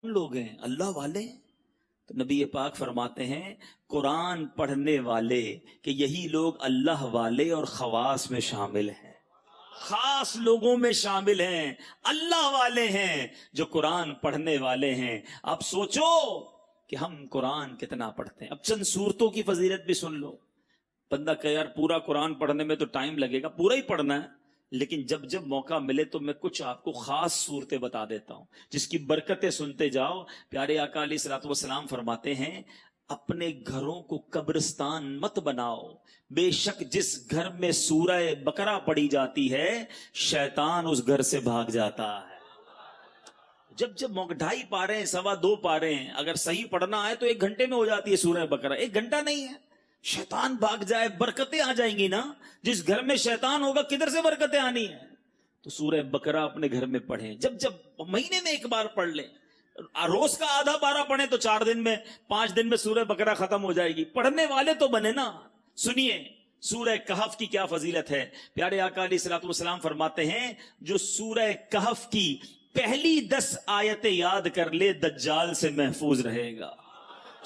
لوگ ہیں اللہ والے ہیں؟ تو نبی پاک فرماتے ہیں قرآن پڑھنے والے کہ یہی لوگ اللہ والے اور خواص میں شامل ہیں، خاص لوگوں میں شامل ہیں، اللہ والے ہیں جو قرآن پڑھنے والے ہیں۔ اب سوچو کہ ہم قرآن کتنا پڑھتے ہیں۔ اب چند صورتوں کی فضیلت بھی سن لو۔ بندہ کہ یار پورا قرآن پڑھنے میں تو ٹائم لگے گا، پورا ہی پڑھنا ہے، لیکن جب جب موقع ملے تو میں کچھ آپ کو خاص صورتیں بتا دیتا ہوں جس کی برکتیں سنتے جاؤ۔ پیارے آقا علیہ الصلوۃ والسلام فرماتے ہیں اپنے گھروں کو قبرستان مت بناؤ، بے شک جس گھر میں سورہ بقرہ پڑھی جاتی ہے شیطان اس گھر سے بھاگ جاتا ہے۔ جب جب موقع 2.5 پارے ہیں، 2.25 پارے ہیں، اگر صحیح پڑھنا ہے تو 1 گھنٹے میں ہو جاتی ہے سورہ بقرہ، 1 گھنٹہ نہیں ہے۔ شیطان بھاگ جائے، برکتیں آ جائیں گی نا۔ جس گھر میں شیطان ہوگا کدھر سے برکتیں آنی ہیں؟ تو سورہ بقرہ اپنے گھر میں پڑھیں، جب جب مہینے میں 1 بار پڑھ لیں۔ روز کا آدھا پارہ پڑھیں تو 4 دن میں 5 دن میں سورہ بقرہ ختم ہو جائے گی۔ پڑھنے والے تو بنے نا۔ سنیے سورہ کہف کی کیا فضیلت ہے۔ پیارے آقا علیہ الصلوۃ والسلام فرماتے ہیں جو سورہ کہف کی پہلی 10 آیتیں یاد کر لے دجال سے محفوظ رہے گا۔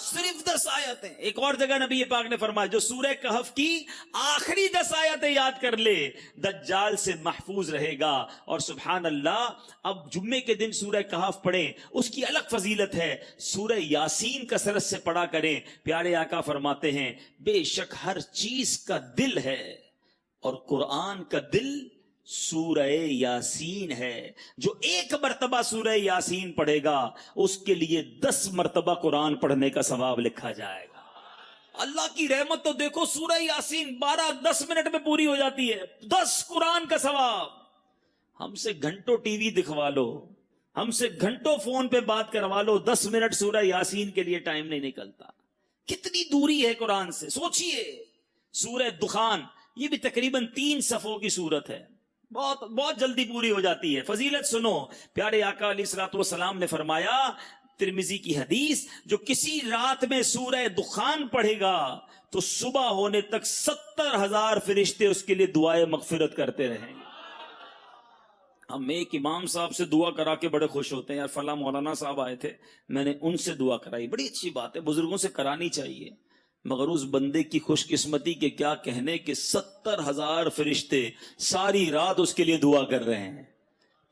صرف 10 آیتیں۔ ایک اور جگہ نبی پاک نے فرمایا جو سورہ کہف کی آخری 10 آیتیں یاد کر لے دجال سے محفوظ رہے گا۔ اور سبحان اللہ، اب جمعے کے دن سورہ کہف پڑھیں، اس کی الگ فضیلت ہے۔ سورہ یاسین کثرت سے پڑھا کریں۔ پیارے آقا فرماتے ہیں بے شک ہر چیز کا دل ہے اور قرآن کا دل سورہ یاسین ہے۔ جو 1 مرتبہ سورہ یاسین پڑھے گا اس کے لیے 10 مرتبہ قرآن پڑھنے کا ثواب لکھا جائے گا۔ اللہ کی رحمت تو دیکھو، سورہ یاسین 10 منٹ میں پوری ہو جاتی ہے، 10 قرآن کا ثواب۔ ہم سے گھنٹوں ٹی وی دکھوا لو، ہم سے گھنٹوں فون پہ بات کروا لو، 10 منٹ سورہ یاسین کے لیے ٹائم نہیں نکلتا۔ کتنی دوری ہے قرآن سے، سوچئے۔ سورہ دخان یہ بھی تقریباً 3 صفوں کی صورت ہے، بہت جلدی پوری ہو جاتی ہے۔ فضیلت سنو، پیارے آقا علیہ الصلوۃ والسلام نے فرمایا، ترمذی کی حدیث، جو کسی رات میں سورہ دخان پڑھے گا تو صبح ہونے تک 70,000 فرشتے اس کے لیے دعائیں مغفرت کرتے رہیں گے۔ ہم ایک امام صاحب سے دعا کرا کے بڑے خوش ہوتے ہیں، یار فلاں مولانا صاحب آئے تھے، میں نے ان سے دعا کرائی، بڑی اچھی بات ہے، بزرگوں سے کرانی چاہیے۔ مگر اس بندے کی خوش قسمتی کے کیا کہنے کہ 70,000 فرشتے ساری رات اس کے لیے دعا کر رہے ہیں۔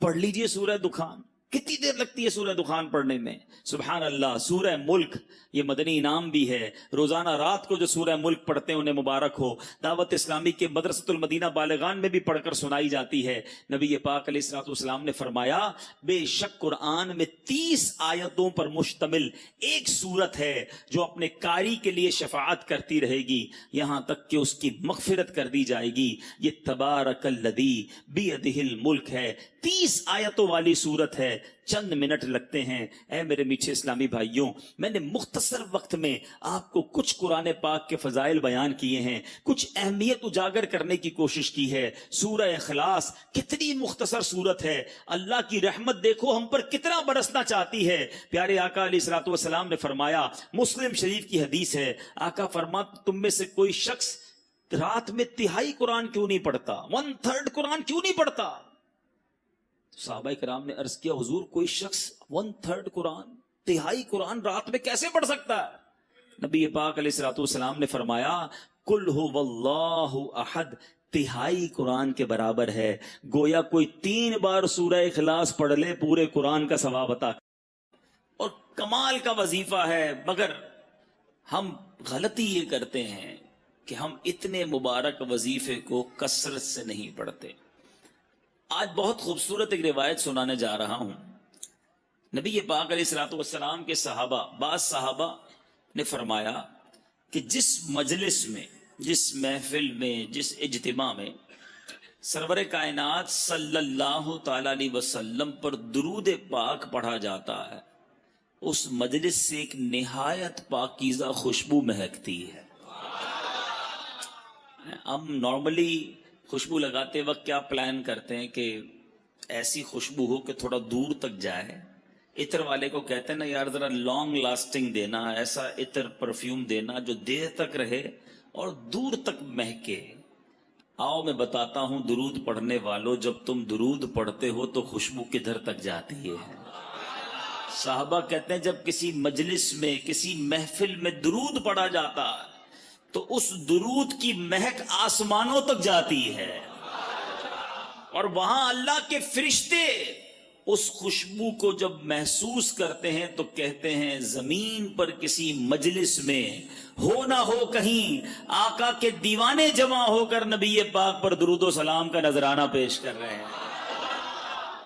پڑھ لیجئے سورہ دخان، کتنی دیر لگتی ہے سورہ دخان پڑھنے میں؟ سبحان اللہ۔ سورہ ملک یہ مدنی انعام بھی ہے، روزانہ رات کو جو سورہ ملک پڑھتے ہیں انہیں مبارک ہو۔ دعوت اسلامی کے مدرسۃ المدینہ بالغان میں بھی پڑھ کر سنائی جاتی ہے۔ نبی پاک علیہ الصلوۃ والسلام نے فرمایا بے شک قرآن میں 30 آیتوں پر مشتمل ایک سورت ہے جو اپنے قاری کے لیے شفاعت کرتی رہے گی یہاں تک کہ اس کی مغفرت کر دی جائے گی۔ یہ تبارک الذی بیدہ الملک ہے، 30 آیتوں والی سورت ہے، چند منٹ لگتے ہیں۔ اے میرے میٹھے اسلامی بھائیوں، میں نے مختصر وقت میں آپ کو کچھ قرآن پاک کے فضائل بیان کیے ہیں، کچھ اہمیت اجاگر کرنے کی کوشش کی ہے۔ سورہ اخلاص کتنی مختصر سورت ہے، اللہ کی رحمت دیکھو ہم پر کتنا برسنا چاہتی ہے۔ پیارے آقا علیہ الصلوۃ والسلام نے فرمایا، مسلم شریف کی حدیث ہے، آقا فرماتے تم میں سے کوئی شخص رات میں 1/3 قرآن کیوں نہیں پڑھتا، 1/3 قرآن کیوں نہیں پڑھتا؟ صحابہ کرام نے عرض کیا حضور کوئی شخص 1/3 قرآن، 1/3 قرآن رات میں کیسے پڑھ سکتا ہے؟ نبی پاک علیہ الصلوۃ والسلام نے فرمایا قل ھو اللہ احد 1/3 قرآن کے برابر ہے۔ گویا کوئی 3 بار سورہ اخلاص پڑھ لے پورے قرآن کا ثواب عطا۔ اور کمال کا وظیفہ ہے، مگر ہم غلطی یہ کرتے ہیں کہ ہم اتنے مبارک وظیفے کو کثرت سے نہیں پڑھتے۔ آج بہت خوبصورت ایک روایت سنانے جا رہا ہوں۔ نبی پاک علیہ الصلوۃ والسلام کے صحابہ، بعض صحابہ نے فرمایا کہ جس مجلس میں، جس محفل میں، جس اجتماع میں سرور کائنات صلی اللہ تعالی علیہ وسلم پر درود پاک پڑھا جاتا ہے، اس مجلس سے ایک نہایت پاکیزہ خوشبو مہکتی ہے۔ ہم نارملی خوشبو لگاتے وقت کیا پلان کرتے ہیں کہ ایسی خوشبو ہو کہ تھوڑا دور تک جائے۔ عطر والے کو کہتے ہیں نا یار ذرا لانگ لاسٹنگ دینا، ایسا عطر پرفیوم دینا جو دیر تک رہے اور دور تک مہکے۔ آؤ میں بتاتا ہوں درود پڑھنے والوں، جب تم درود پڑھتے ہو تو خوشبو کدھر تک جاتی ہے؟ صحابہ کہتے ہیں جب کسی مجلس میں کسی محفل میں درود پڑھا جاتا ہے تو اس درود کی مہک آسمانوں تک جاتی ہے، اور وہاں اللہ کے فرشتے اس خوشبو کو جب محسوس کرتے ہیں تو کہتے ہیں زمین پر کسی مجلس میں ہو نہ ہو کہیں آقا کے دیوانے جمع ہو کر نبی پاک پر درود و سلام کا نذرانہ پیش کر رہے ہیں۔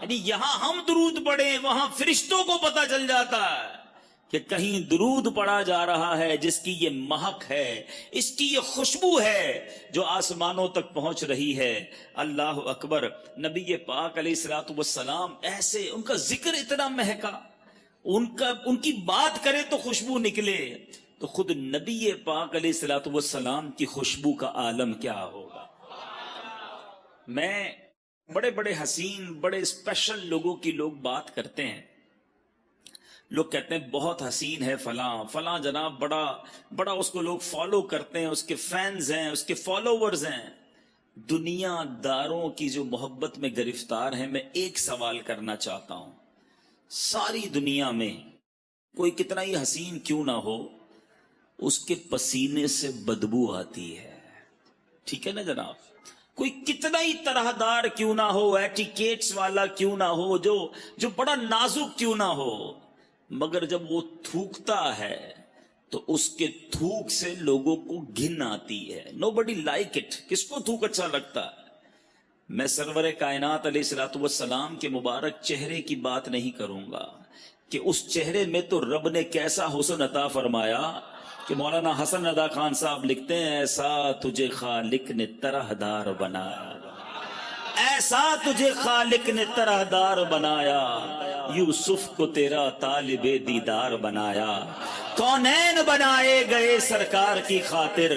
یعنی یہاں ہم درود پڑھیں، وہاں فرشتوں کو پتہ چل جاتا ہے کہ کہیں درود پڑھا جا رہا ہے جس کی یہ مہک ہے، اس کی یہ خوشبو ہے جو آسمانوں تک پہنچ رہی ہے۔ اللہ اکبر۔ نبی پاک علیہ الصلوۃ والسلام ایسے، ان کا ذکر اتنا مہکا، ان کی بات کرے تو خوشبو نکلے، تو خود نبی پاک علیہ الصلوۃ والسلام کی خوشبو کا عالم کیا ہوگا۔ میں بڑے بڑے حسین، بڑے اسپیشل لوگوں کی لوگ بات کرتے ہیں، لوگ کہتے ہیں بہت حسین ہے فلاں فلاں جناب، بڑا اس کو لوگ فالو کرتے ہیں، اس کے فینز ہیں، اس کے فالوورز ہیں۔ دنیا داروں کی جو محبت میں گرفتار ہیں، میں ایک سوال کرنا چاہتا ہوں، ساری دنیا میں کوئی کتنا ہی حسین کیوں نہ ہو، اس کے پسینے سے بدبو آتی ہے، ٹھیک ہے نا جناب؟ کوئی کتنا ہی طرح دار کیوں نہ ہو، ایٹیکیٹس والا کیوں نہ ہو، جو بڑا نازک کیوں نہ ہو، مگر جب وہ تھوکتا ہے تو اس کے تھوک سے لوگوں کو گھن آتی ہے۔ Nobody like it. کس کو تھوک اچھا لگتا ہے؟ میں سرور کائنات علیہ الصلوۃ والسلام کے مبارک چہرے کی بات نہیں کروں گا کہ اس چہرے میں تو رب نے کیسا حسن عطا فرمایا کہ مولانا حسن ادا خان صاحب لکھتے ہیں ایسا تجھے خالق نے طرح دار بنایا، ایسا تجھے خالق نے طرح دار بنایا، یوسف کو تیرا طالب دیدار بنایا، کونین بنائے گئے سرکار کی خاطر،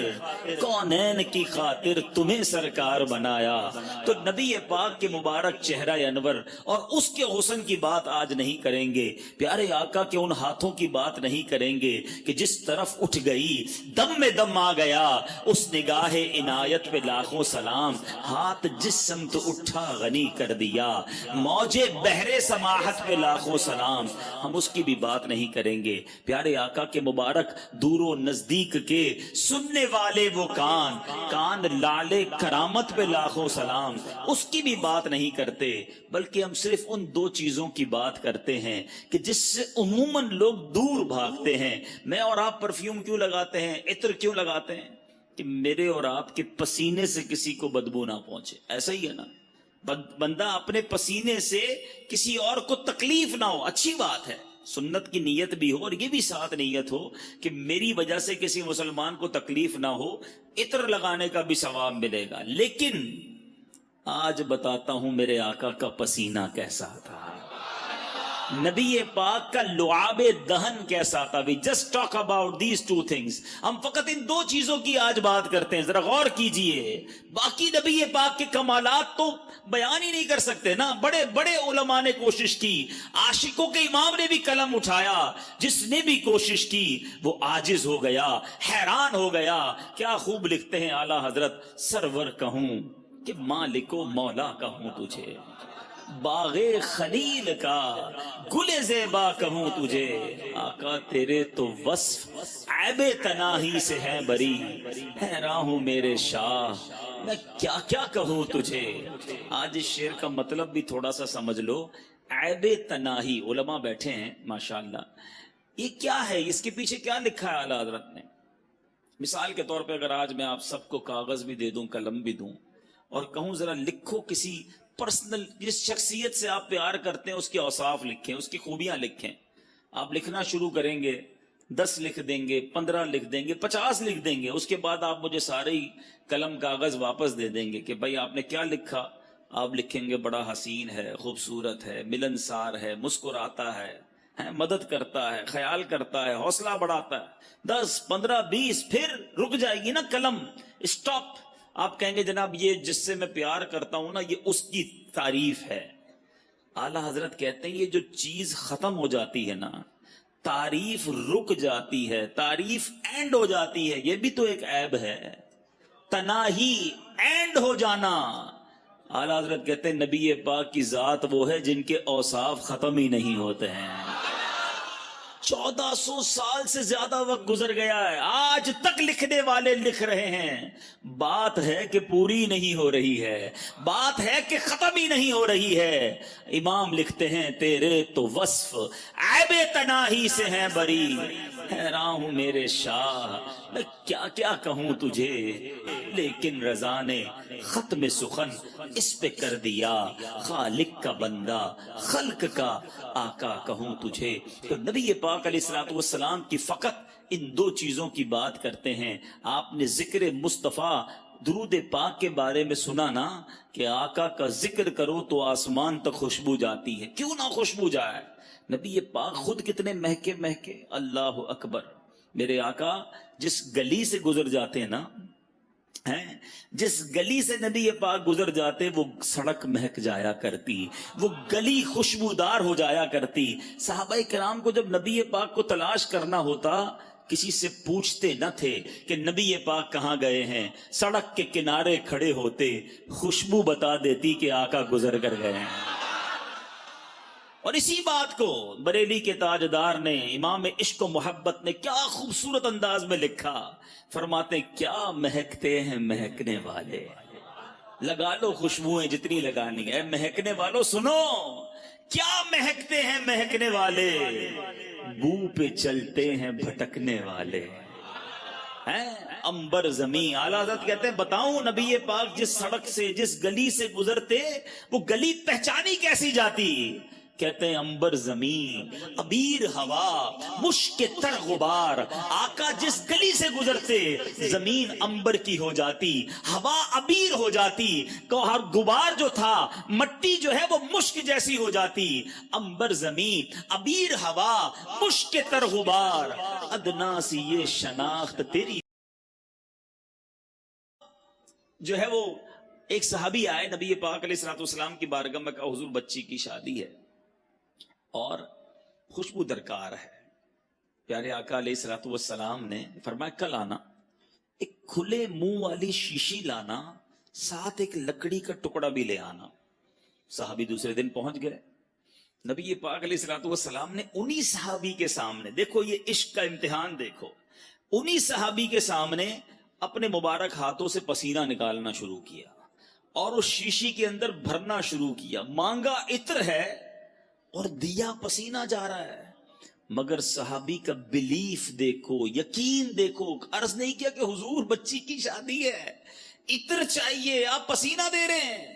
کونین کی خاطر تمہیں سرکار بنایا۔ تو نبی پاک کے مبارک چہرہ انور اور اس کے حسن کی بات آج نہیں کریں گے، پیارے آقا کے ان ہاتھوں کی بات نہیں کریں گے کہ جس طرف اٹھ گئی دم میں دم آ گیا، اس نگاہ عنایت پہ لاکھوں سلام، ہاتھ جس سمت اٹھا غنی کر دیا، موجے بحر سماحت پہ لاکھوں سلام، ہم اس کی بھی بات نہیں کریں گے۔ پیارے آقا کے مبارک دور و نزدیک کے سننے والے وہ کان لالے کرامت پہ لاکھوں سلام، اس کی بھی بات نہیں کرتے، بلکہ ہم صرف ان دو چیزوں کی بات کرتے ہیں کہ جس سے عموماً لوگ دور بھاگتے ہیں۔ میں اور آپ پرفیوم کیوں لگاتے ہیں، عطر کیوں لگاتے ہیں؟ کہ میرے اور آپ کے پسینے سے کسی کو بدبو نہ پہنچے، ایسا ہی ہے نا؟ بندہ اپنے پسینے سے کسی اور کو تکلیف نہ ہو، اچھی بات ہے، سنت کی نیت بھی ہو، اور یہ بھی ساتھ نیت ہو کہ میری وجہ سے کسی مسلمان کو تکلیف نہ ہو، عطر لگانے کا بھی ثواب ملے گا۔ لیکن آج بتاتا ہوں میرے آقا کا پسینہ کیسا تھا، نبی پاک کا لعاب دہن کیسا تھا۔ We just talk about these two things۔ ہم فقط ان دو چیزوں کی آج بات کرتے ہیں، ذرا غور کیجئے۔ باقی نبی پاک کے کمالات تو بیان ہی نہیں کر سکتے نا، بڑے بڑے علماء نے کوشش کی، عاشقوں کے امام نے بھی قلم اٹھایا، جس نے بھی کوشش کی وہ عاجز ہو گیا، حیران ہو گیا۔ کیا خوب لکھتے ہیں اعلیٰ حضرت، سرور کہوں کہ مالک و مولا کہوں تجھے، باغ خلیل کا گل زیبا کہوں تجھے، آقا تیرے تو وصف عیب تناہی سے ہے بری، حیران ہوں میرے شاہ میں کیا کیا کہوں تجھے۔ آج اس شعر کا مطلب بھی تھوڑا سا سمجھ لو۔ عیب تناہی، علماء بیٹھے ہیں ماشاءاللہ، یہ کیا ہے، اس کے پیچھے کیا لکھا ہے اعلیٰ حضرت نے؟ مثال کے طور پہ اگر آج میں آپ سب کو کاغذ بھی دے دوں، قلم بھی دوں، اور کہوں ذرا لکھو کسی پرسنل، جس شخصیت سے آپ پیار کرتے ہیں اس کے اوصاف لکھیں، اس کی خوبیاں لکھیں، آپ لکھنا شروع کریں گے، 10 لکھ دیں گے، 15 لکھ دیں گے، 50 لکھ دیں گے، اس کے بعد آپ مجھے سارے ہی قلم کاغذ واپس دے دیں گے کہ بھائی آپ نے کیا لکھا؟ آپ لکھیں گے بڑا حسین ہے، خوبصورت ہے، ملنسار ہے، مسکراتا ہے، مدد کرتا ہے، خیال کرتا ہے، حوصلہ بڑھاتا ہے۔ 10 15 20 پھر رک جائے گی نا قلم، اسٹاپ۔ آپ کہیں گے جناب یہ جس سے میں پیار کرتا ہوں نا، یہ اس کی تعریف ہے۔ اعلیٰ حضرت کہتے ہیں یہ جو چیز ختم ہو جاتی ہے نا، تعریف رک جاتی ہے، تعریف اینڈ ہو جاتی ہے، یہ بھی تو ایک عیب ہے۔ تناہی اینڈ ہو جانا، اعلیٰ حضرت کہتے ہیں نبی پاک کی ذات وہ ہے جن کے اوصاف ختم ہی نہیں ہوتے ہیں۔ 1400 سال سے زیادہ وقت گزر گیا ہے، آج تک لکھنے والے لکھ رہے ہیں۔ بات ہے کہ پوری نہیں ہو رہی ہے، بات ہے کہ ختم ہی نہیں ہو رہی ہے۔ امام لکھتے ہیں تیرے تو وصف عیب تناہی سے ہیں بری، حیران ہوں میرے شاہ میں کیا کیا کہوں تجھے، لیکن رضا نے ختم سخن اس پہ کر دیا، خالق کا بندہ خلق کا آقا کہوں تجھے۔ تو نبی پاک علیہ الصلوۃ والسلام کی فقط ان دو چیزوں کی بات کرتے ہیں۔ آپ نے ذکر مصطفیٰ درود پاک کے بارے میں سنا نا کہ آقا کا ذکر کرو تو آسمان تک خوشبو جاتی ہے، کیوں نہ خوشبو جائے؟ نبی پاک خود کتنے مہکے مہکے، اللہ اکبر۔ میرے آقا جس گلی سے گزر جاتے ہیں نا، جس گلی سے نبی پاک گزر جاتے وہ سڑک مہک جایا کرتی، وہ گلی خوشبودار ہو جایا کرتی۔ صحابہ کرام کو جب نبی پاک کو تلاش کرنا ہوتا کسی سے پوچھتے نہ تھے کہ نبی پاک کہاں گئے ہیں، سڑک کے کنارے کھڑے ہوتے، خوشبو بتا دیتی کہ آقا گزر کر گئے ہیں۔ اور اسی بات کو بریلی کے تاجدار نے، امام عشق و محبت نے کیا خوبصورت انداز میں لکھا، فرماتے ہیں کیا مہکتے ہیں مہکنے والے، لگا لو خوشبوئیں جتنی لگانی ہے، مہکنے والوں سنو کیا مہکتے ہیں مہکنے والے، بو پہ چلتے ہیں بھٹکنے والے، امبر زمین۔ اعلیٰ حضرت کہتے ہیں بتاؤں نبی پاک جس سڑک سے جس گلی سے گزرتے وہ گلی پہچانی کیسی جاتی؟ کہتے ہیں امبر زمین، ابیر ہوا، مشک تر غبار۔ آقا جس گلی سے گزرتے زمین امبر کی ہو جاتی، ہوا ابیر ہو جاتی، ہر غبار جو تھا مٹی جو ہے وہ مشک جیسی ہو جاتی۔ امبر زمین، ابیر ہوا، مشک تر غبار، ادنا سی یہ شناخت تیری۔ جو ہے وہ ایک صحابی آئے نبی پاک علیہ الصلوۃ والسلام کی بارگاہ میں، کہا حضور بچی کی شادی ہے اور خوشبو درکار ہے۔ پیارے آقا علیہ الصلوۃ والسلام نے فرمایا کل آنا، ایک کھلے منہ والی شیشی لانا، ساتھ ایک لکڑی کا ٹکڑا بھی لے آنا۔ صحابی دوسرے دن پہنچ گئے۔ نبی پاک علیہ الصلوۃ والسلام نے انہی صحابی کے سامنے، دیکھو یہ عشق کا امتحان دیکھو، انہی صحابی کے سامنے اپنے مبارک ہاتھوں سے پسینہ نکالنا شروع کیا اور اس شیشی کے اندر بھرنا شروع کیا۔ مانگا عطر ہے اور دیا پسینہ جا رہا ہے، مگر صحابی کا بلیف دیکھو، یقین دیکھو۔ عرض نہیں کیا کہ حضور بچی کی شادی ہے، عطر چاہیے، آپ پسینہ دے رہے ہیں۔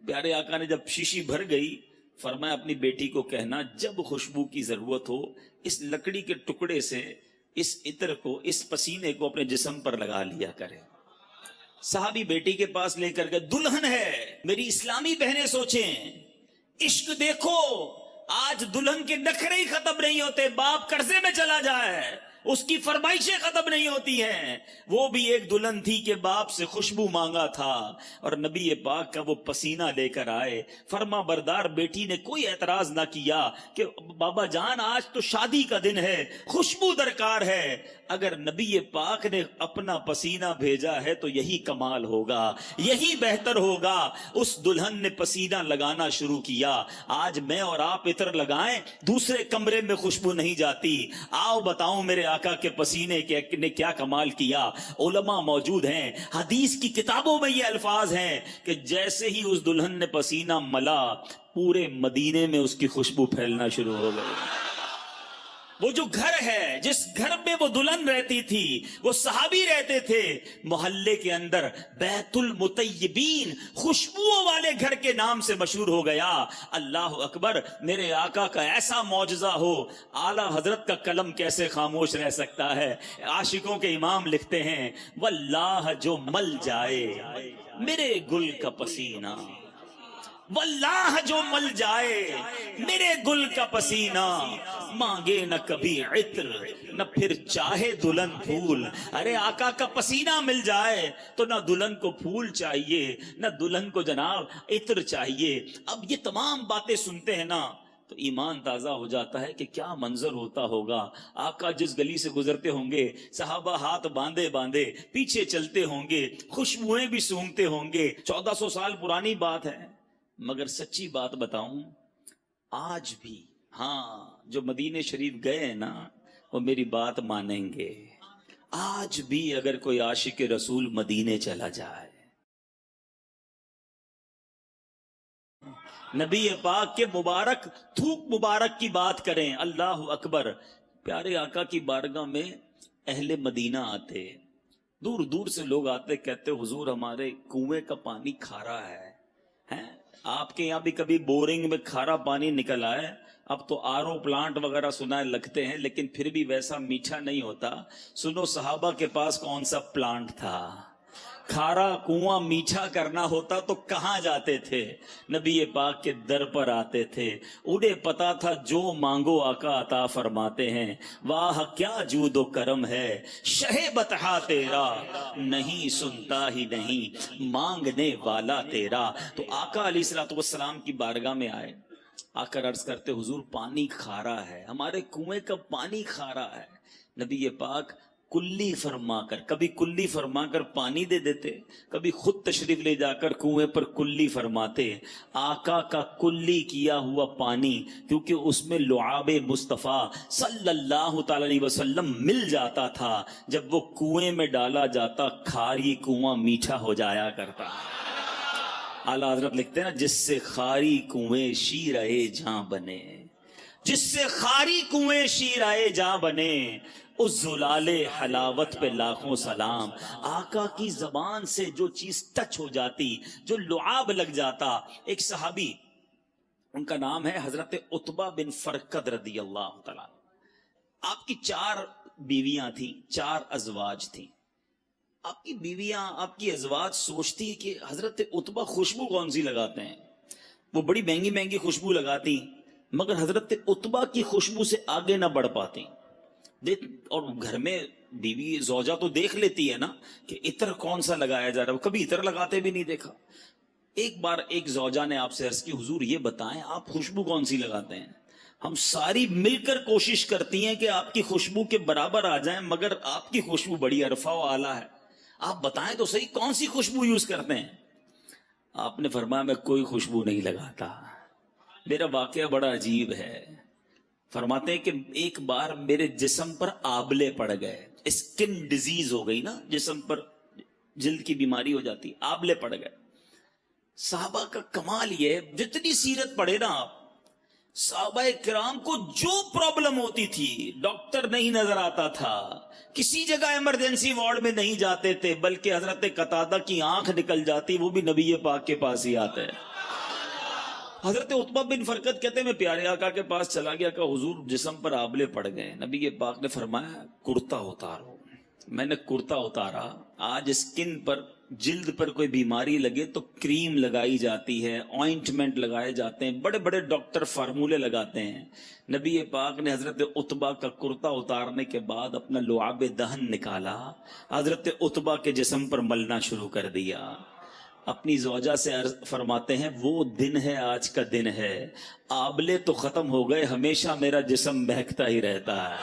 پیارے آقا نے جب شیشی بھر گئی فرمایا اپنی بیٹی کو کہنا جب خوشبو کی ضرورت ہو اس لکڑی کے ٹکڑے سے اس عطر کو، اس پسینے کو اپنے جسم پر لگا لیا کرے۔ صحابی بیٹی کے پاس لے کر کے، دلہن ہے، میری اسلامی بہنیں سوچیں، عشق دیکھو، آج دلہن کے نخرے ہی ختم نہیں ہوتے، باپ قرضے میں چلا جائے اس کی فرمائشیں ختم نہیں ہوتی ہیں۔ وہ بھی ایک دلہن تھی کہ باپ سے خوشبو مانگا تھا اور نبی پاک کا وہ پسینہ لے کر آئے۔ فرما بردار بیٹی نے کوئی اعتراض نہ کیا کہ بابا جان آج تو شادی کا دن ہے، خوشبو درکار ہے۔ اگر نبی پاک نے اپنا پسینہ بھیجا ہے تو یہی کمال ہوگا، یہی بہتر ہوگا۔ اس دلہن نے پسینہ لگانا شروع کیا۔ آج میں اور آپ عطر لگائیں دوسرے کمرے میں خوشبو نہیں جاتی۔ آؤ بتاؤں میرے آقا کے پسینے نے کیا کمال کیا۔ علماء موجود ہیں، حدیث کی کتابوں میں یہ الفاظ ہیں کہ جیسے ہی اس دلہن نے پسینہ ملا پورے مدینے میں اس کی خوشبو پھیلنا شروع ہو گئی۔ وہ جو گھر ہے جس گھر میں وہ دلہن رہتی تھی، وہ صحابی رہتے تھے، محلے کے اندر بیت المطیبین، خوشبوؤں والے گھر کے نام سے مشہور ہو گیا۔ اللہ اکبر، میرے آقا کا ایسا معجزہ ہو، اعلیٰ حضرت کا قلم کیسے خاموش رہ سکتا ہے۔ عاشقوں کے امام لکھتے ہیں واللہ جو مل جائے میرے گل کا پسینہ، واللہ جو مل جائے میرے گل کا پسینہ، مانگے نہ کبھی عطر نہ پھر چاہے دلہن پھول۔ ارے آقا کا پسینہ مل جائے تو نہ دلہن کو پھول چاہیے نہ دلہن کو جناب عطر چاہیے۔ اب یہ تمام باتیں سنتے ہیں نا تو ایمان تازہ ہو جاتا ہے کہ کیا منظر ہوتا ہوگا۔ آقا جس گلی سے گزرتے ہوں گے صحابہ ہاتھ باندھے باندھے پیچھے چلتے ہوں گے، خوشبوئیں بھی سونگتے ہوں گے۔ 1400 سال پرانی بات ہے، مگر سچی بات بتاؤں آج بھی ہاں جو مدینے شریف گئے ہیں نا وہ میری بات مانیں گے. آج بھی اگر کوئی عاشق رسول مدینے چلا جائے، نبی پاک کے مبارک تھوک مبارک کی بات کریں، اللہ اکبر، پیارے آقا کی بارگاہ میں اہل مدینہ آتے، دور دور سے لوگ آتے، کہتے حضور ہمارے کنویں کا پانی کھارا ہے. ہیں آپ کے یہاں بھی کبھی بورنگ میں کھارا پانی نکل آئے؟ اب تو آرو پلانٹ وغیرہ سنا لگتے ہیں لیکن پھر بھی ویسا میٹھا نہیں ہوتا. سنو صحابہ کے پاس کون سا پلانٹ تھا؟ کھارا کنواں میٹھا کرنا ہوتا تو کہاں جاتے تھے؟ نبی پاک کے در پر آتے تھے. انہیں پتا تھا جو مانگو آقا عطا فرماتے ہیں. واہ کیا جود و کرم ہے شہ بطحا تیرا، نہیں سنتا ہی نہیں مانگنے والا تیرا. تو آقا علیہ الصلوۃ والسلام کی بارگاہ میں آئے، آ کر عرض کرتے حضور پانی کھارا ہے، ہمارے کنویں کا پانی کھارا ہے. نبی پاک کلی فرما کر، کبھی کلی فرما کر پانی دے دیتے، کبھی خود تشریف لے جا کر کنویں پر کلی فرماتے. آقا کا کلی کیا ہوا پانی، کیونکہ اس میں لعاب مصطفیٰ صلی اللہ تعالی علیہ وسلم مل جاتا تھا، جب وہ کنویں میں ڈالا جاتا کھاری کنواں میٹھا ہو جایا کرتا. اعلیٰ حضرت لکھتے ہیں نا، جس سے خاری کنویں شیرائے جاں بنے، جس سے خاری کنویں شیرائے جاں بنے، اس زلال حلاوت پہ لاکھوں سلام. آقا کی زبان سے جو چیز ٹچ ہو جاتی، جو لعاب لگ جاتا. ایک صحابی، ان کا نام ہے حضرت عتبہ بن فرقد رضی اللہ تعالیٰ. آپ کی 4 بیویاں تھیں، 4 ازواج تھیں. آپ کی بیویاں، آپ کی ازواج سوچتی کہ حضرت عتبہ خوشبو کون سی لگاتے ہیں، وہ بڑی مہنگی مہنگی خوشبو لگاتی، مگر حضرت عتبہ کی خوشبو سے آگے نہ بڑھ پاتی. اور گھر میں بیوی زوجہ تو دیکھ لیتی ہے نا کہ عطر کون سا لگایا جا رہا ہے، کبھی عطر لگاتے بھی نہیں دیکھا. ایک بار ایک زوجہ نے آپ سے عرض کی حضور یہ بتائیں آپ خوشبو کون سی لگاتے ہیں؟ ہم ساری مل کر کوشش کرتی ہیں کہ آپ کی خوشبو کے برابر آ جائیں، مگر آپ کی خوشبو بڑی عرفہ و اعلیٰ ہے، آپ بتائیں تو صحیح کون سی خوشبو یوز کرتے ہیں؟ آپ نے فرمایا میں کوئی خوشبو نہیں لگاتا. میرا واقعہ بڑا عجیب ہے. فرماتے ہیں کہ ایک بار میرے جسم پر آبلے پڑ گئے، اسکن ڈیزیز ہو گئی نا، جسم پر جلد کی بیماری ہو جاتی، آبلے پڑ گئے. صحابہ کا کمال یہ ہے، جتنی سیرت پڑھے نا آپ، صحابہ کرام کو جو پرابلم ہوتی تھی ڈاکٹر نہیں نظر آتا تھا، کسی جگہ ایمرجنسی وارڈ میں نہیں جاتے تھے، بلکہ حضرت قتادہ کی آنکھ نکل جاتی وہ بھی نبی پاک کے پاس ہی آتے. حضرت عتبہ بن فرقد کہتے ہیں میں پیارے آقا کے پاس چلا گیا کہ حضور جسم پر آبلے پڑ گئے. نبی پاک نے فرمایا کرتا اتارو. میں نے کرتا اتارا. آج اسکن پر، جلد پر کوئی بیماری لگے تو کریم لگائی جاتی ہے، آئنٹمنٹ لگائے جاتے ہیں، بڑے بڑے ڈاکٹر فارمولے لگاتے ہیں. نبی پاک نے حضرت عتبہ کا کرتا اتارنے کے بعد اپنا لعاب دہن نکالا، حضرت عتبہ کے جسم پر ملنا شروع کر دیا. اپنی زوجہ سے فرماتے ہیں وہ دن ہے، آج کا دن ہے، آبلے تو ختم ہو گئے، ہمیشہ میرا جسم بہکتا ہی رہتا ہے.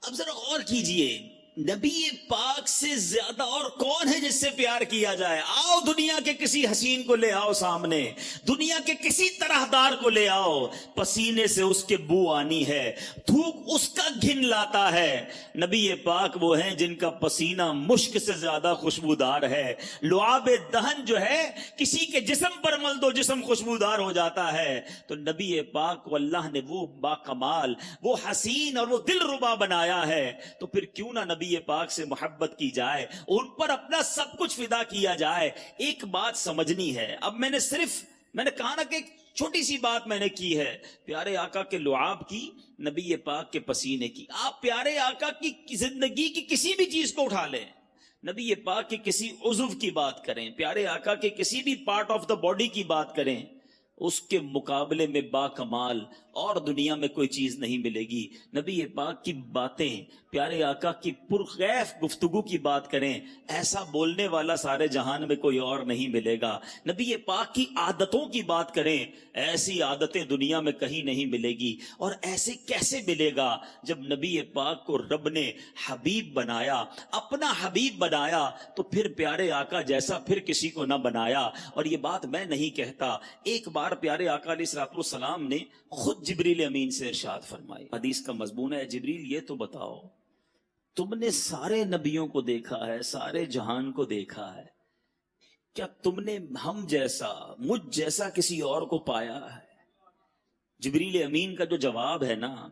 اب ذرا غور کیجئے، نبی پاک سے زیادہ اور کون ہے جس سے پیار کیا جائے؟ آؤ دنیا کے کسی حسین کو لے آؤ سامنے، دنیا کے کسی طرح دار کو لے آؤ، پسینے سے اس کے بو آنی ہے، تھوک اس کا گھن لاتا ہے. نبی پاک وہ ہیں جن کا پسینہ مشک سے زیادہ خوشبودار ہے. لعاب دہن جو ہے کسی کے جسم پر مل دو جسم خوشبودار ہو جاتا ہے. تو نبی پاک کو اللہ نے وہ باکمال، وہ حسین اور وہ دل ربا بنایا ہے، تو پھر کیوں نہ نبی پاک سے محبت کی جائے، ان پر اپنا سب کچھ فدا کیا جائے. ایک بات سمجھنی ہے، اب میں نے کہا نا کہ ایک چھوٹی سی بات میں نے کی ہے، پیارے آقا کے لعاب کی، نبی پاک کے پسینے کی. آپ پیارے آقا کی زندگی کی کسی بھی چیز کو اٹھا لیں، نبی پاک کے کسی عضو کی بات کریں، پیارے آقا کے کسی بھی پارٹ آف دا باڈی کی بات کریں، اس کے مقابلے میں با کمال اور دنیا میں کوئی چیز نہیں ملے گی۔ نبی پاک کی باتیں، پیارے آقا کی پرغیف گفتگو کی بات کریں، ایسا بولنے والا سارے جہان میں کوئی اور نہیں ملے گا۔ نبی پاک کی عادتوں کی بات کریں، ایسی عادتیں دنیا میں کہیں نہیں ملے گی۔ اور ایسے کیسے ملے گا جب نبی پاک کو رب نے حبیب بنایا، اپنا حبیب بنایا، تو پھر پیارے آقا جیسا پھر کسی کو نہ بنایا۔ اور یہ بات میں نہیں کہتا، ایک بار پیارے آقا علیہ الصلوۃ والسلام نے خود جبریل امین سے ارشاد فرمائی، حدیث کا مضمون ہے، جبریل یہ تو بتاؤ، تم نے سارے نبیوں کو دیکھا ہے، سارے جہان کو دیکھا ہے، کیا تم نے ہم جیسا، مجھ جیسا کسی اور کو پایا ہے؟ جبریل امین کا جو جواب ہے نا،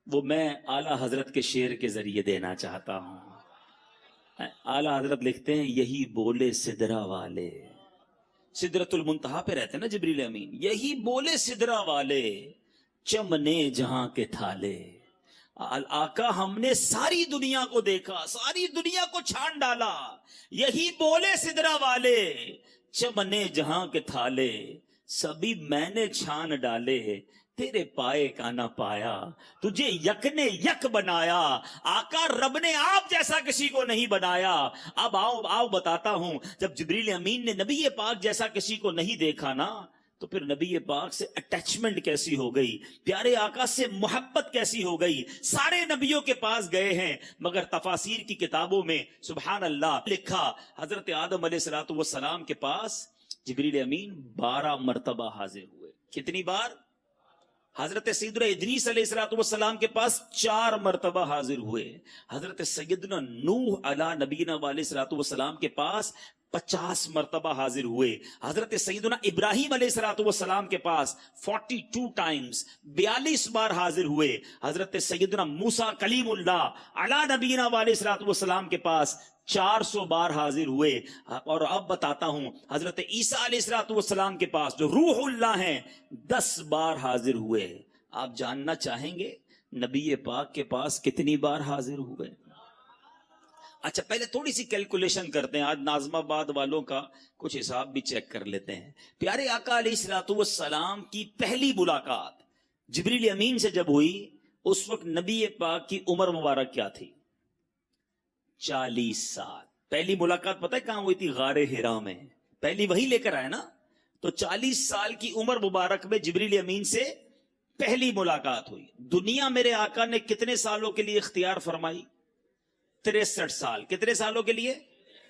وہ میں اعلیٰ حضرت کے شعر کے ذریعے دینا چاہتا ہوں۔ اعلیٰ حضرت لکھتے ہیں، یہی بولے سدرا والے، سدرۃ المنتہا پہ رہتے ہیں نا جبریل امین، یہی بولے سدرا والے، چمنے جہاں کے تھالے۔ آقا ہم نے ساری دنیا کو دیکھا، ساری دنیا کو چھان ڈالا، یہی بولے سدرا والے، چمنے جہاں کے تھالے، سبھی میں نے چھان ڈالے، تیرے پائے کا نہ پایا، تجھے یک نے یک بنایا۔ آقا رب نے آپ جیسا کسی کو نہیں بنایا۔ اب آؤ بتاتا ہوں، جب جبریل امین نے نبی پاک جیسا کسی کو نہیں دیکھا نا، تو پھر نبی پاک سے اٹیچمنٹ کیسی ہو گئی، پیارے آقا سے محبت کیسی ہو گئی۔ سارے نبیوں کے پاس گئے ہیں، مگر تفاسیر کی کتابوں میں سبحان اللہ لکھا، حضرت آدم علیہ السلام کے پاس جبریل امین 12 مرتبہ حاضر ہوئے۔ کتنی بار؟ حضرت سیدنا ادریس علیہ السلام کے پاس 4 مرتبہ حاضر ہوئے۔ حضرت سیدنا نوح علیہ نبینا علیہ السلام کے پاس 50 مرتبہ حاضر ہوئے۔ حضرت سیدنا ابراہیم علیہ السلام کے پاس 42 ٹائمز 42 بار حاضر ہوئے۔ حضرت سیدنا موسیٰ کلیم اللہ علیہ نبینا علیہ السلام کے پاس 400 بار حاضر ہوئے۔ اور اب بتاتا ہوں، حضرت عیسیٰ علیہ السلام کے پاس جو روح اللہ ہیں 10 بار حاضر ہوئے۔ آپ جاننا چاہیں گے نبی پاک کے پاس کتنی بار حاضر ہوئے؟ اچھا پہلے تھوڑی سی کیلکولیشن کرتے ہیں، آج ناظم آباد والوں کا کچھ حساب بھی چیک کر لیتے ہیں۔ پیارے آقا علیہ السلام کی پہلی ملاقات جبریل امین سے جب ہوئی، اس وقت نبی پاک کی عمر مبارک کیا تھی؟ 40 سال۔ پہلی ملاقات پتہ ہے کہاں ہوئی تھی؟ غار حرا میں، پہلی وہی لے کر آئے نا۔ تو 40 سال کی عمر مبارک میں جبریل امین سے پہلی ملاقات ہوئی۔ دنیا میرے آقا نے کتنے سالوں کے لیے اختیار فرمائی؟ 63 سال۔ کتنے سالوں کے لیے؟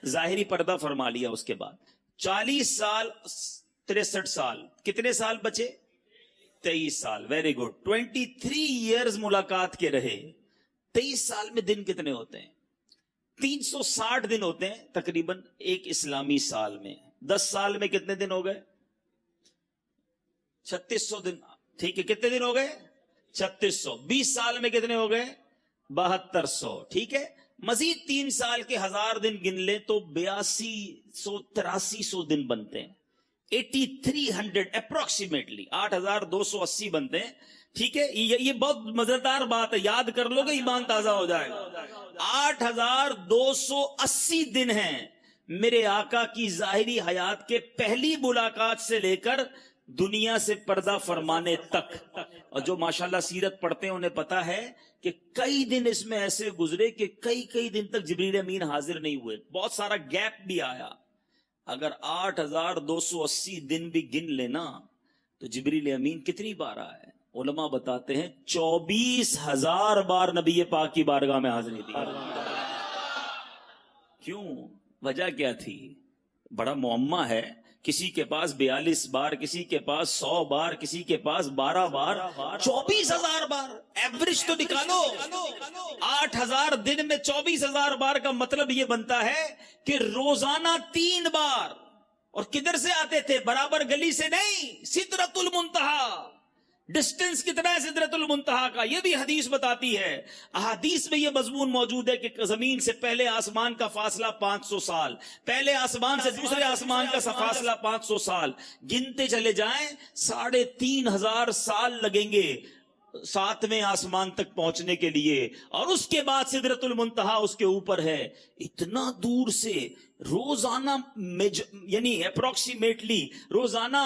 ظاہری پردہ فرما لیا اس کے بعد 40 سال 63 سال، کتنے سال بچے؟ 23 سال۔ ویری گڈ، 23 ایئرز ملاقات کے رہے۔ 23 سال میں دن کتنے ہوتے ہیں؟ 360 دن ہوتے ہیں تقریباً ایک اسلامی سال میں۔ 10 سال میں کتنے دن ہو گئے؟ 3600 دن۔ ٹھیک ہے، کتنے دن ہو گئے؟ 3600۔ 20 سال میں کتنے ہو گئے؟ 7200۔ ٹھیک ہے، مزید 3 سال کے 1000 دن گن لیں تو 8200 8300 دن بنتے ہیں۔ 8300 اپروکسیمیٹلی 8280 بنتے ہیں۔ ٹھیک ہے، یہ بہت مزیدار بات ہے، یاد کر لو گے ایمان تازہ ہو جائے گا۔ 8280 دن ہیں میرے آقا کی ظاہری حیات کے پہلی ملاقات سے لے کر دنیا سے پردہ فرمانے تک۔ اور جو ماشاءاللہ سیرت پڑھتے ہیں انہیں پتا ہے کہ کئی دن اس میں ایسے گزرے کہ کئی دن تک جبریل امین حاضر نہیں ہوئے، بہت سارا گیپ بھی آیا۔ اگر 8280 دن بھی گن لینا تو جبریل امین کتنی بار آئے؟ علماء بتاتے ہیں 24000 بار نبی پاک کی بارگاہ میں حاضری دی۔ کیوں؟ وجہ کیا تھی؟ بڑا معمہ ہے، کسی کے پاس 42 بار، کسی کے پاس 100 بار، کسی کے پاس 12 بار، 24000 بار ایوریج تو نکالو۔ 8000 دن میں 24000 بار کا مطلب یہ بنتا ہے کہ روزانہ 3 بار۔ اور کدھر سے آتے تھے؟ برابر گلی سے نہیں، سدرۃ المنتہا۔ ڈسٹنس کتنا ہے سدرۃ المنتہا کا؟ یہ بھی حدیث بتاتی ہے۔ احادیث میں یہ مضمون موجود ہے کہ زمین سے پہلے آسمان کا فاصلہ 500 سال، پہلے آسمان سے دوسرے آسمان کا فاصلہ 500 سال۔ گنتے چلے جائیں 3500 سال لگیں گے 7ویں آسمان تک پہنچنے کے لیے، اور اس کے بعد سدرۃ المنتہا اس کے اوپر ہے۔ اتنا دور سے روزانہ یعنی اپروکسیمیٹلی روزانہ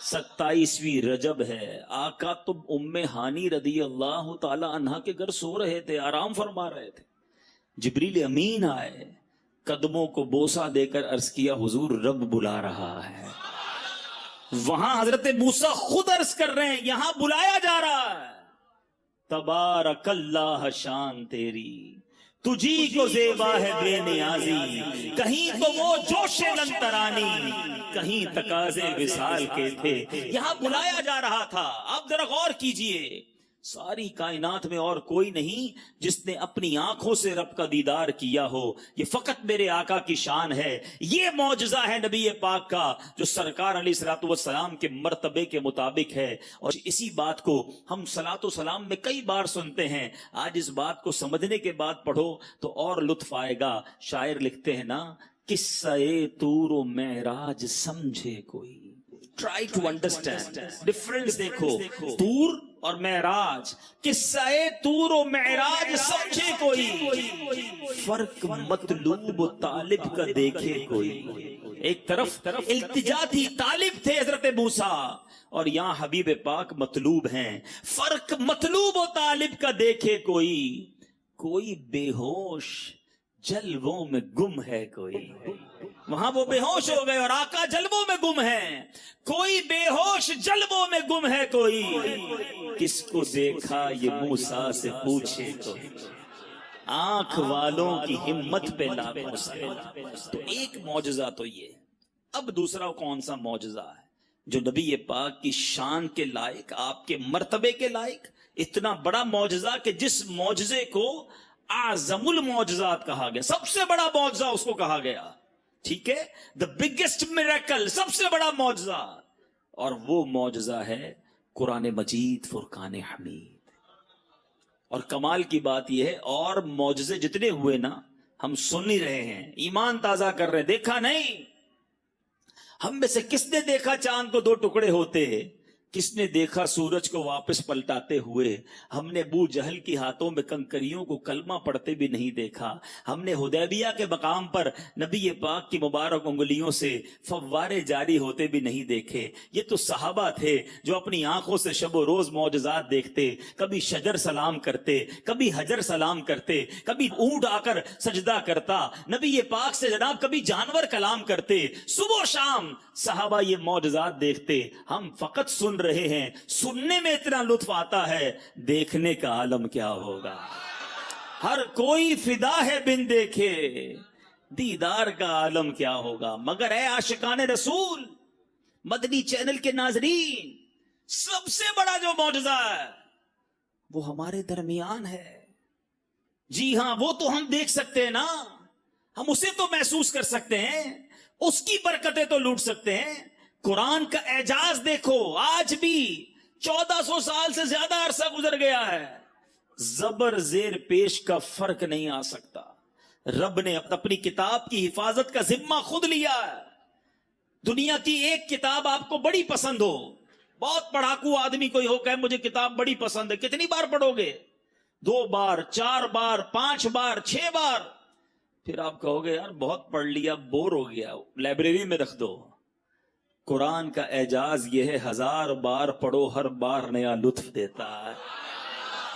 27ویں رجب ہے. آقا تو ام ہانی رضی اللہ تعالی عنہا کے گھر سو رہے تھے, آرام فرما رہے تھے. جبریل امین آئے, قدموں کو بوسہ دے کر عرض کیا حضور رب بلا رہا ہے. وہاں حضرت موسیٰ خود عرض کر رہے ہیں یہاں بلایا جا رہا ہے. تبارک اللہ شان تیری, تجھی کو زیبا ہے بے نیازی, کہیں تو وہ جوش لنترانی, کہیں تقاضے وصال کے تھے. یہاں بلایا جا رہا تھا. آپ ذرا غور کیجئے, ساری کائنات میں اور کوئی نہیں جس نے اپنی آنکھوں سے رب کا دیدار کیا ہو. یہ فقط میرے آقا کی شان ہے. یہ معجزہ ہے نبی پاک کا جو سرکار علیہ الصلوۃ والسلام کے مرتبے کے مطابق ہے. اور اسی بات کو ہم صلاۃ و سلام میں کئی بار سنتے ہیں. آج اس بات کو سمجھنے کے بعد پڑھو تو اور لطف آئے گا. شاعر لکھتے ہیں نا, قصہ طور و معراج سمجھے کوئی. Try to understand difference. دیکھو طور اور معراج, قصہ طور و معراج سمجھے کوئی, فرق مطلوب و طالب کا دیکھے کوئی. ایک طرف التجا تھی, طالب تھے حضرت موسیٰ, اور یہاں حبیب پاک مطلوب ہیں. فرق مطلوب و طالب کا دیکھے کوئی, کوئی بے ہوش جلووں میں گم ہے کوئی. وہاں وہ بے ہوش ہو گئے اور آقا جلووں میں گم ہیں. کوئی بے ہوش جلووں میں گم ہے کوئی, کس کو دیکھا یہ موسیٰ سے پوچھے کوئی. آنکھ والوں کی ہمت پہ لاکھوں سلام. تو ایک معجزہ تو یہ. اب دوسرا کون سا معجزہ ہے جو نبی پاک کی شان کے لائق, آپ کے مرتبے کے لائق, اتنا بڑا معجزہ کہ جس معجزے کو اعظم المعجزات کہا گیا, سب سے بڑا معجزہ اس کو کہا گیا. ٹھیک ہے, دا بگیسٹ میریکل, سب سے بڑا معجزہ. اور وہ معجزہ ہے قرآن مجید فرقان حمید. اور کمال کی بات یہ ہے, اور معجزے جتنے ہوئے نا ہم سن ہی رہے ہیں, ایمان تازہ کر رہے ہیں. دیکھا نہیں, ہم میں سے کس نے دیکھا چاند کو 2 ٹکڑے ہوتے, کس نے دیکھا سورج کو واپس پلٹاتے ہوئے. ہم نے ابو جہل کی ہاتھوں میں کنکریوں کو کلمہ پڑھتے بھی نہیں دیکھا. ہم نے حدیبیہ کے مقام پر نبی پاک کی مبارک انگلیوں سے فوارے جاری ہوتے بھی نہیں دیکھے. یہ تو صحابہ تھے جو اپنی آنکھوں سے شب و روز معجزات دیکھتے. کبھی شجر سلام کرتے, کبھی حجر سلام کرتے, کبھی اونٹ آ کر سجدہ کرتا نبی پاک سے جناب, کبھی جانور کلام کرتے. صبح و شام صحابہ یہ معجزات دیکھتے. ہم فقط سن رہے ہیں, سننے میں اتنا لطف آتا ہے, دیکھنے کا عالم کیا ہوگا. ہر کوئی فدا ہے بن دیکھے, دیدار کا عالم کیا ہوگا. مگر اے عاشقان رسول, مدنی چینل کے ناظرین, سب سے بڑا جو معجزہ ہے وہ ہمارے درمیان ہے. جی ہاں, وہ تو ہم دیکھ سکتے ہیں نا, ہم اسے تو محسوس کر سکتے ہیں, اس کی برکتیں تو لوٹ سکتے ہیں. قرآن کا اعجاز دیکھو, آج بھی 1400 سال سے زیادہ عرصہ گزر گیا ہے, زبر زیر پیش کا فرق نہیں آ سکتا. رب نے اپنی کتاب کی حفاظت کا ذمہ خود لیا ہے. دنیا کی ایک کتاب آپ کو بڑی پسند ہو, بہت پڑھاکو آدمی کوئی ہو کہ مجھے کتاب بڑی پسند ہے, کتنی بار پڑھو گے؟ 2 بار, 4 بار, 5 بار, 6 بار. پھر آپ کہو گے یار بہت پڑھ لیا, بور ہو گیا, لائبریری میں رکھ دو. قرآن کا اعجاز یہ ہے, 1000 بار پڑھو, ہر بار نیا لطف دیتا ہے.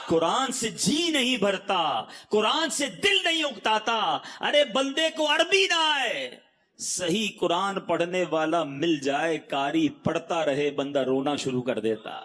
قرآن سے جی نہیں بھرتا, قرآن سے دل نہیں اکتاتا. ارے بندے کو عربی نہ آئے, صحیح قرآن پڑھنے والا مل جائے, قاری پڑھتا رہے, بندہ رونا شروع کر دیتا.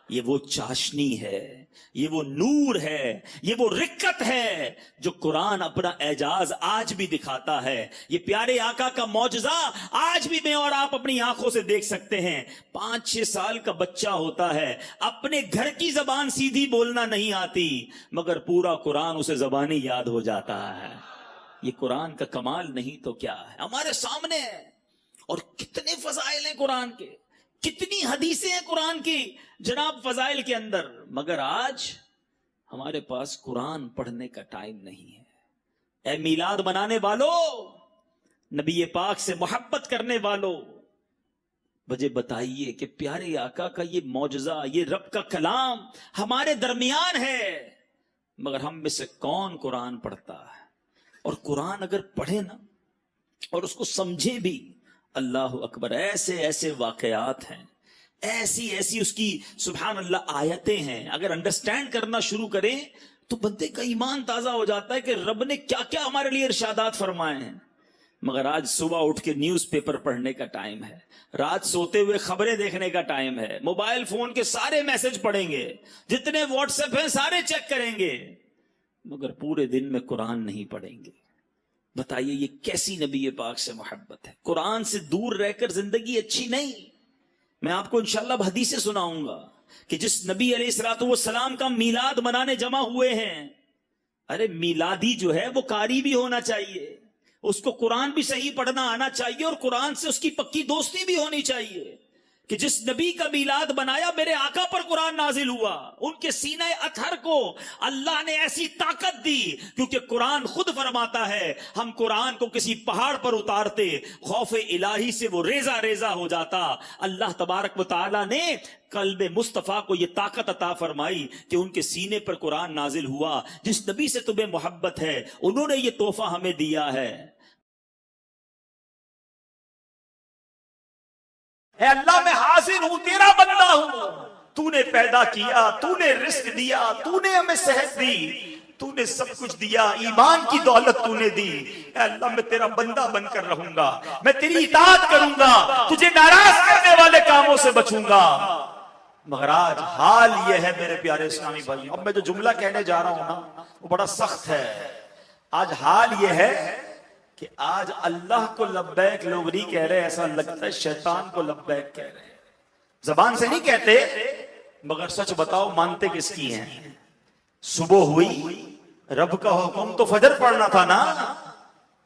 یہ وہ چاشنی ہے, یہ وہ نور ہے, یہ وہ رکت ہے جو قرآن اپنا اعجاز آج بھی دکھاتا ہے. یہ پیارے آقا کا معجزہ آج بھی میں اور آپ اپنی آنکھوں سے دیکھ سکتے ہیں. 5-6 سال کا بچہ ہوتا ہے, اپنے گھر کی زبان سیدھی بولنا نہیں آتی, مگر پورا قرآن اسے زبانی یاد ہو جاتا ہے. یہ قرآن کا کمال نہیں تو کیا ہے, ہمارے سامنے ہے. اور کتنے فضائل ہیں قرآن کے, کتنی حدیثیں ہیں قرآن کی جناب فضائل کے اندر, مگر آج ہمارے پاس قرآن پڑھنے کا ٹائم نہیں ہے. اے میلاد منانے والوں, نبی پاک سے محبت کرنے والوں, مجھے بتائیے کہ پیارے آقا کا یہ معجزہ, یہ رب کا کلام ہمارے درمیان ہے, مگر ہم میں سے کون قرآن پڑھتا ہے؟ اور قرآن اگر پڑھے نا اور اس کو سمجھے بھی, اللہ اکبر. ایسے ایسے واقعات ہیں, ایسی ایسی اس کی سبحان اللہ آیتیں ہیں. اگر انڈرسٹینڈ کرنا شروع کریں تو بندے کا ایمان تازہ ہو جاتا ہے کہ رب نے کیا کیا ہمارے لیے ارشادات فرمائے ہیں. مگر آج صبح اٹھ کے نیوز پیپر پڑھنے کا ٹائم ہے, رات سوتے ہوئے خبریں دیکھنے کا ٹائم ہے, موبائل فون کے سارے میسج پڑھیں گے, جتنے واٹس ایپ ہیں سارے چیک کریں گے, مگر پورے دن میں قرآن نہیں پڑھیں گے. بتائیے یہ کیسی نبی پاک سے محبت ہے. قرآن سے دور رہ کر زندگی اچھی نہیں. میں آپ کو انشاءاللہ اب حدیثیں سناؤں گا کہ جس نبی علیہ الصلوۃ والسلام کا میلاد منانے جمع ہوئے ہیں, ارے میلادی جو ہے وہ قاری بھی ہونا چاہیے, اس کو قرآن بھی صحیح پڑھنا آنا چاہیے, اور قرآن سے اس کی پکی دوستی بھی ہونی چاہیے. کہ جس نبی کا میلاد بنایا میرے آقا پر قرآن نازل ہوا, ان کے سینہ اطہر کو اللہ نے ایسی طاقت دی, کیونکہ قرآن خود فرماتا ہے ہم قرآن کو کسی پہاڑ پر اتارتے خوف الہی سے وہ ریزہ ریزہ ہو جاتا. اللہ تبارک و تعالی نے قلب مصطفیٰ کو یہ طاقت عطا فرمائی کہ ان کے سینے پر قرآن نازل ہوا. جس نبی سے تمہیں محبت ہے انہوں نے یہ تحفہ ہمیں دیا ہے. اے اللہ میں حاضر ہوں, تیرا بندہ ہوں, تو نے پیدا کیا, تو نے رزق دیا, تو نے ہمیں صحت دی, تو نے سب کچھ دیا, ایمان کی دولت تو نے دی. اے اللہ میں تیرا بندہ بن کر رہوں گا, میں تیری اطاعت کروں گا, تجھے ناراض کرنے والے کاموں سے بچوں گا. مگر آج حال یہ ہے میرے پیارے اسلامی بھائی, اب میں جو جملہ کہنے جا رہا ہوں نا وہ بڑا سخت ہے. آج حال یہ ہے کہ آج اللہ کو لبیک لوگ نہیں کہہ رہے, ایسا لگتا ہے شیطان کو لبیک کہہ رہے. زبان سے نہیں کہتے, مگر سچ بتاؤ مانتے کس کی ہیں؟ صبح ہوئی, رب کا حکم تو فجر پڑھنا تھا نا,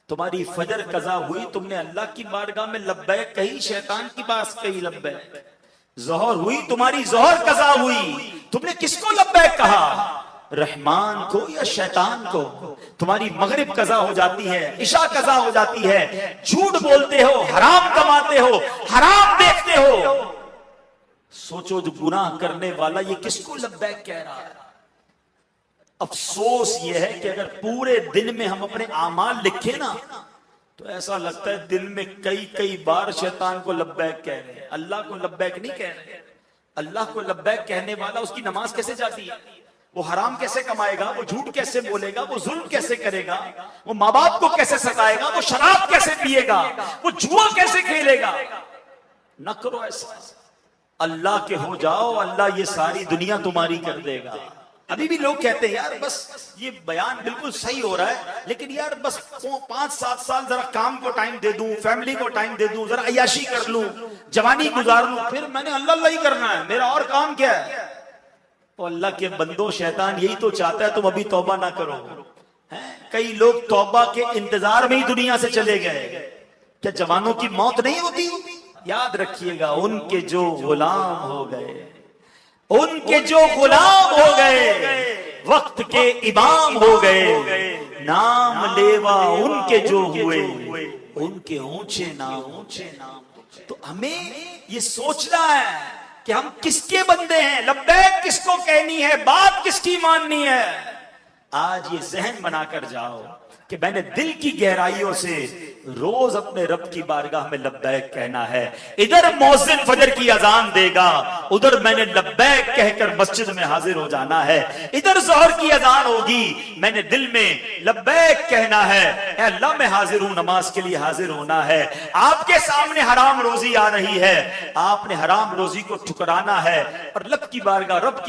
تمہاری فجر قضا ہوئی, تم نے اللہ کی بارگاہ میں لبیک کہی, شیطان کی پاس کہی لبیک. ظہر ہوئی, تمہاری ظہر قضا ہوئی, تم نے کس کو لبیک کہا؟ رحمان کو یا شیطان کو؟ تمہاری مغرب قضا ہو جاتی ہے, عشاء قضا ہو جاتی ہے, جھوٹ بولتے ہو, حرام کماتے ہو, حرام دیکھتے ہو. سوچو جو گناہ کرنے والا یہ کس کو لبیک کہہ رہا ہے؟ افسوس یہ ہے کہ اگر پورے دن میں ہم اپنے اعمال لکھیں نا تو ایسا لگتا ہے دن میں کئی بار شیطان کو لبیک کہہ رہے ہیں, اللہ کو لبیک نہیں کہہ رہے. اللہ کو لبیک کہنے والا اس کی نماز کیسے جاتی ہے, وہ حرام کیسے کمائے گا, وہ جھوٹ کیسے بولے گا, وہ ظلم کیسے کرے گا, وہ ماں باپ کو کیسے ستائے گا, وہ شراب کیسے پیے گا, وہ جوا کیسے کھیلے گا. نہ کرو ایسا, اللہ کے ہو جاؤ, اللہ یہ ساری دنیا تمہاری کر دے گا. ابھی بھی لوگ کہتے ہیں یار بس یہ بیان بالکل صحیح ہو رہا ہے, لیکن یار بس 5-7 سال ذرا کام کو ٹائم دے دوں, فیملی کو ٹائم دے دوں, ذرا عیاشی کر لوں, جوانی گزار لوں, پھر میں نے اللہ ہی کرنا ہے, میرا اور کام کیا ہے. اللہ کے بندو, شیطان یہی تو چاہتا ہے تم ابھی توبہ نہ کرو. کئی لوگ توبہ کے انتظار میں ہی دنیا سے چلے گئے. کیا جوانوں کی موت نہیں ہوتی؟ یاد رکھیے گا, ان کے جو غلام ہو گئے, ان کے جو غلام ہو گئے, وقت کے امام ہو گئے, نام لیوا ان کے جو ہوئے, ان کے اونچے نام. تو ہمیں یہ سوچنا ہے کہ ہم کس کے بندے ہیں, لبیک کس کو کہنی ہے, بات کس کی ماننی ہے. آج یہ ذہن بنا کر جاؤ کہ میں نے دل کی گہرائیوں سے روز اپنے رب کی بارگاہ میں لبیک کہنا ہے. ادھر مؤذن فجر کی اذان دے گا, ادھر میں نے لبیک کہہ کر مسجد میں حاضر ہو جانا ہے. ادھر ظہر کی اذان ہوگی, میں نے دل میں لبیک کہنا ہے, اے اللہ میں حاضر ہوں, نماز کے لیے حاضر ہونا ہے. آپ کے سامنے حرام روزی آ رہی ہے, آپ نے حرام روزی کو ٹھکرانا ہے اور رب کی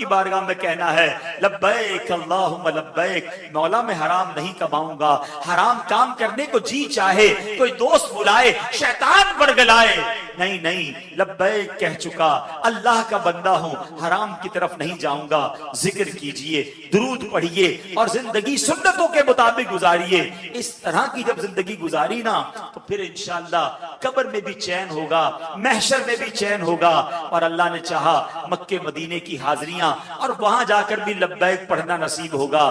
بارگاہ میں کہنا ہے لبیک اللہم لبیک, مولا میں حرام نہیں کماؤں گا. حرام کام کرنے کو جی چاہے, کوئی دوست بلائے, شیطان برگلائے, نہیں, لبیک کہہ چکا, اللہ کا بندہ ہوں, حرام کی طرف نہیں جاؤں گا. ذکر کیجئے, درود پڑھیے اور زندگی سنتوں کے مطابق گزاریے. اس طرح کی جب زندگی گزاری نا تو پھر انشاءاللہ قبر میں بھی چین ہوگا, محشر میں بھی چین ہوگا, اور اللہ نے چاہا مکے مدینے کی حاضریاں اور وہاں جا کر بھی لبیک پڑھنا نصیب ہوگا.